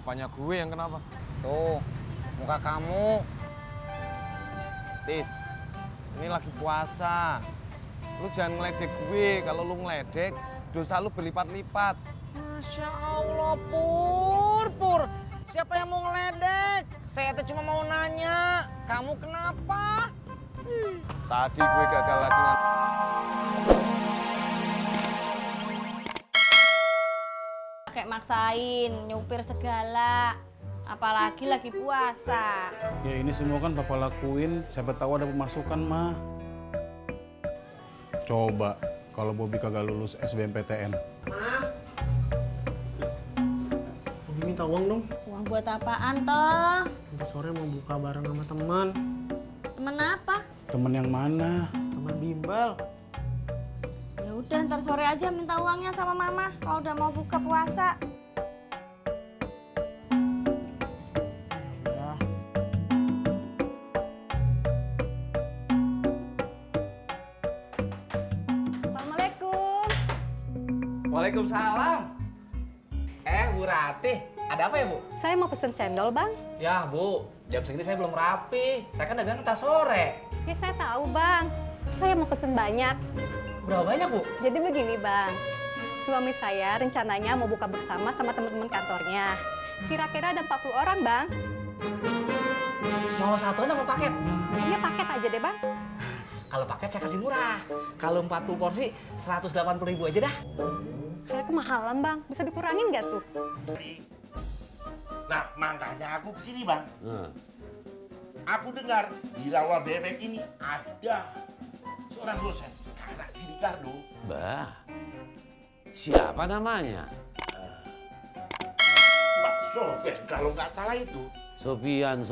Apanya gue yang kenapa? Tuh, muka kamu. Tis, ini lagi puasa. Lu jangan ngeledek gue. Kalau lu ngeledek, dosa lu berlipat-lipat. Masya Allah, Pur. Siapa yang mau ngeledek? Saya tuh cuma mau nanya, kamu kenapa? Tadi gue gagal lagi. Kayak maksain, nyupir segala. Apalagi lagi puasa. Ya ini semua kan papa lakuin, siapa tahu ada pemasukan mah. Coba kalau Bobby kagak lulus SBMPTN. Bobby minta uang dong. Uang buat apaan toh? Nanti sore mau buka bareng sama teman. Temen apa? Temen yang mana? Teman bimbel. Ya udah ntar sore aja minta uangnya sama mama kalau udah mau buka puasa. Ya. Assalamualaikum. Waalaikumsalam. Bu Ratih, ada apa ya, Bu? Saya mau pesen cendol, Bang. Ya, Bu, jam segini saya belum rapi. Saya kan dagang ntar sore. Ya, saya tahu, Bang. Saya mau pesen banyak. Berapa banyak, Bu? Jadi begini, Bang. Suami saya rencananya mau buka bersama sama teman-teman kantornya. Kira-kira ada 40 orang, Bang. Mau satuan apa paket? Kayaknya paket aja deh, Bang. Kalau paket saya kasih murah. Kalau 40 porsi, 180.000 aja dah. Kayak kemahalan, Bang. Bisa dikurangin nggak tuh? Nah, makanya aku kesini, Bang. Aku dengar di rawa bebek ini ada seorang dosen, Kak si Ricardo. Bah, siapa namanya? Pak Sofian, kalau nggak salah itu. Sopian.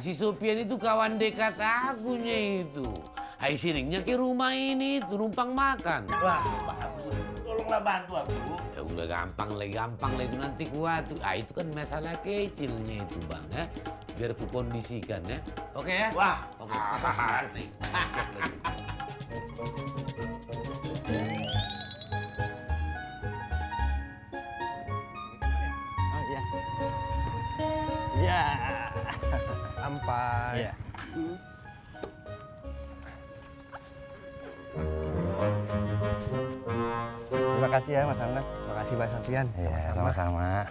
Si Sopian itu kawan dekat akunya itu. Hai siringnya ke rumah ini, itu numpang makan. Wah, bagus. Tolonglah bantu aku. Ya udah gampang lah itu nanti kuat. Ah itu kan masalah kecilnya itu bang ya. Biar ku kondisikan ya. Oke ya? Wah, Oke. asik. Oh iya. Iya. Sampai. Iya. Terima kasih ya, Mas Angga. Terima kasih, Pak Sofian. Iya, sama-sama.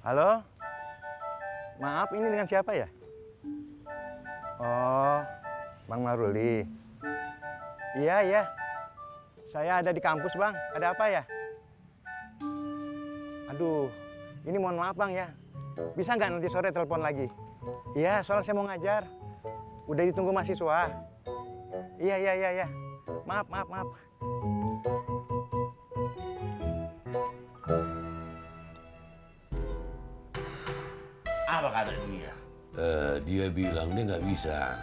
Halo? Maaf, ini dengan siapa ya? Oh, Bang Maruli. Iya. Saya ada di kampus, Bang. Ada apa ya? Aduh, ini mohon maaf, Bang ya. Bisa nggak nanti sore telepon lagi? Iya, soalnya saya mau ngajar. Udah ditunggu mahasiswa. Iya. Maaf. Apa kata dia? Dia bilang dia nggak bisa.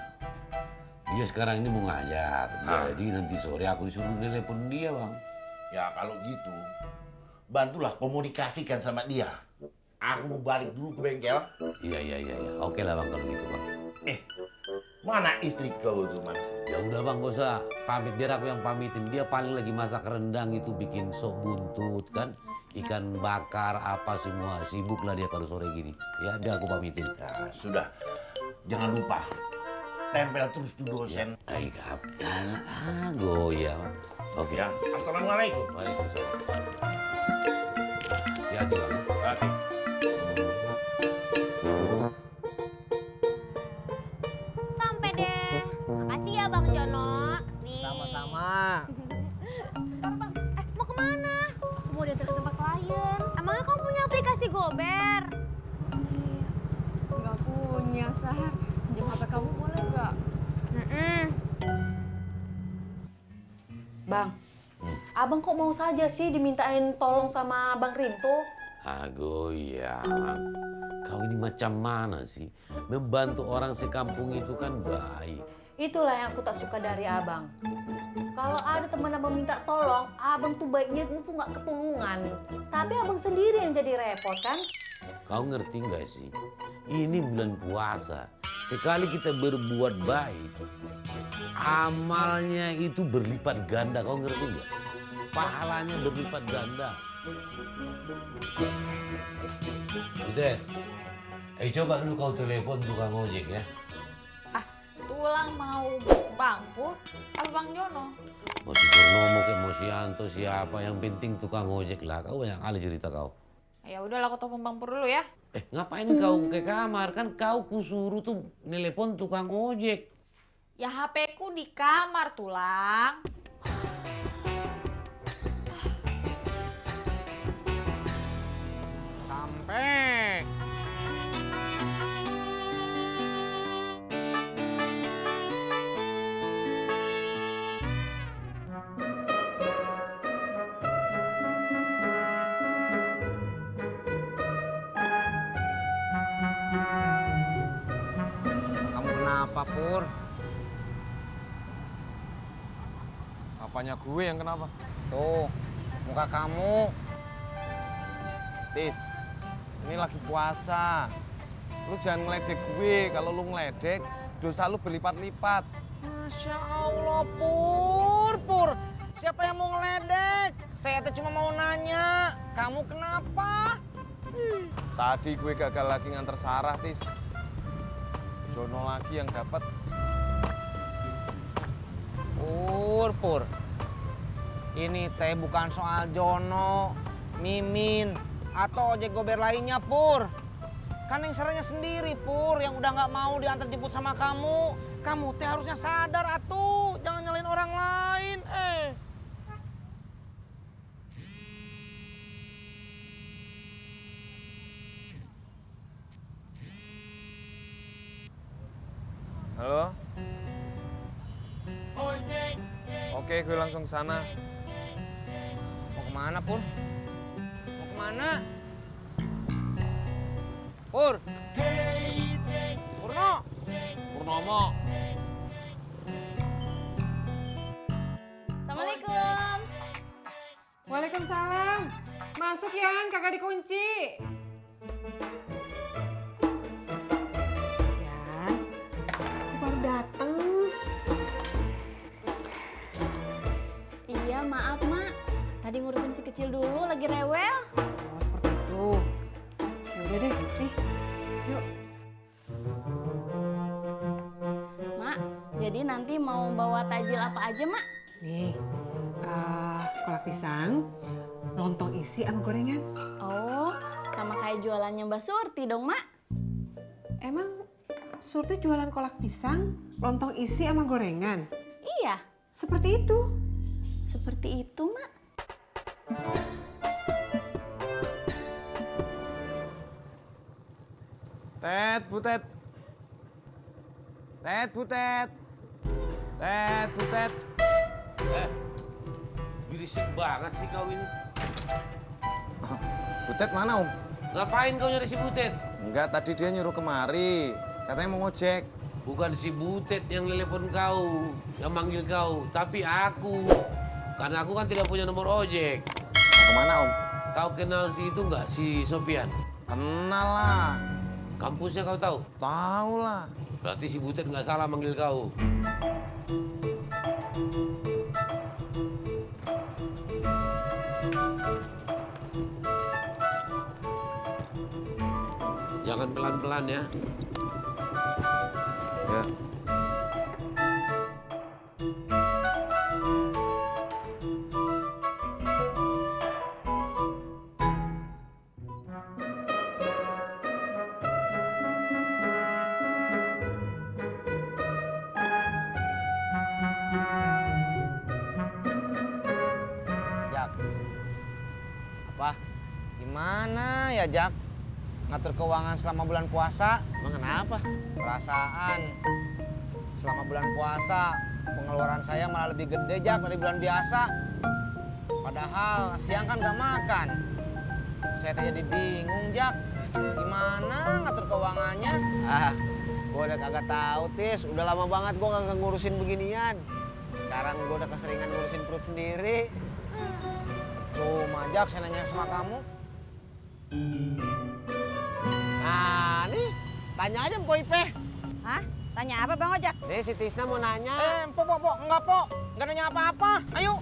Dia sekarang ini mau ngajar. Jadi nanti sore aku disuruh telepon dia bang. Ya kalau gitu, bantulah komunikasikan sama dia. Aku mau balik dulu ke bengkel. Iya. Oke lah bang kalau gitu bang. Mana istri kau itu, Man? Ya udah bang, gak usah pamit, biar aku yang pamitin. Dia paling lagi masak rendang itu, bikin sop buntut kan, ikan bakar apa semua, sibuk lah dia kalau sore gini. Ya biar aku pamitin. Ya, sudah. Jangan lupa, tempel terus tuh dosen. Goya. Oke. Ya, assalamualaikum. Waalaikumsalam. Hati-hati bang. Oke. Sampai deh. Makasih ya Bang Jono. Nih. Sama-sama. Bang, mau kemana? Aku mau diantar ke tempat klien. Emangnya kamu punya aplikasi Gober? Nggak punya, Sar. Pinjam HP kamu boleh nggak? Bang, Abang kok mau saja sih dimintain tolong sama Bang Rinto? Goya. Kau ini macam mana sih? Membantu orang sekampung itu kan baik. Itulah yang aku tak suka dari Abang. Kalau ada teman Abang minta tolong, Abang tuh baiknya itu nggak ketulungan. Tapi Abang sendiri yang jadi repot kan? Kau ngerti nggak sih? Ini bulan puasa. Sekali kita berbuat baik, amalnya itu berlipat ganda, kau ngerti nggak? Pahalanya berlipat ganda. Butet, coba dulu kau telepon tukang ojek ya. Tulang mau Bang Pur apa Bang Jono? Mau si Purnomo ke mau si Yanto siapa, yang penting tukang ojek lah. Kau banyak kali cerita kau. Ya udahlah, aku telepon Bang Pur dulu ya. Ngapain kau ke kamar? Kan kau kusuruh tuh nelepon tukang ojek. Ya HP ku di kamar, Tulang. Sampai. Kamu kenapa, Pur? Apanya gue yang kenapa? Tuh, muka kamu. Tis, ini lagi puasa. Lu jangan ngeledek gue. Kalau lu ngeledek, dosa lu berlipat-lipat. Masya Allah, Pur. Siapa yang mau ngeledek? Saya tuh cuma mau nanya, kamu kenapa? Tadi gue gagal lagi nganter Sarah, Tis. Jono lagi yang dapat. Pur. Ini teh bukan soal Jono, Mimin, atau ojek gober lainnya, Pur. Kan yang seranya sendiri, Pur, yang udah nggak mau diantar jemput sama kamu. Kamu teh harusnya sadar, atuh. Jangan nyalain orang lain, Halo? Oke, gue langsung ke sana. Mau kemana, Pur? Mau kemana? Pur! Purno! Purnomo. Assalamualaikum. Waalaikumsalam. Masuk Yan, kagak dikunci. Yan, baru dateng. Iya, maaf, Mak. Tadi ngurusin si kecil dulu, lagi rewel. Oh, seperti itu. Ya udah deh, nih. Yuk. Mak, jadi nanti mau bawa takjil apa aja, Mak? Nih, kolak pisang, lontong isi sama gorengan. Oh, sama kayak jualannya Mbak Surti dong, Mak. Emang Surti jualan kolak pisang, lontong isi sama gorengan? Iya, Seperti itu. seperti itu, Mak. Butet. Berisik banget sih kau ini. Butet mana, Om? Ngapain kau nyari si Butet? Enggak, tadi dia nyuruh kemari. Katanya mau ngojek. Bukan si Butet yang telepon kau, yang manggil kau, tapi aku. Karena aku kan tidak punya nomor ojek. Mau kemana, Om? Kau kenal si itu nggak, si Sopian? Kenal lah. Kampusnya kau tahu? Tahu lah. Berarti si Butet nggak salah manggil kau. Jangan pelan-pelan ya. Ya. Jak. Apa? Gimana ya, Jak? Ngatur keuangan selama bulan puasa? Emang kenapa? Perasaan selama bulan puasa pengeluaran saya malah lebih gede, Jak, dari bulan biasa. Padahal siang kan gak makan. Saya teh jadi bingung, Jak. Gimana ngatur keuangannya? Gua udah kagak tahu, Tis. Udah lama banget gua kagak ngurusin beginian. Sekarang gua udah keseringan ngurusin perut sendiri. Cuma, Jak, saya nanya sama kamu. Nah, nih, tanya aja Mpok Ipeh. Hah? Tanya apa Bang Ojak? Nih si Tisna mau nanya. Pok, enggak, Pok. Enggak nanya apa-apa. Ayo.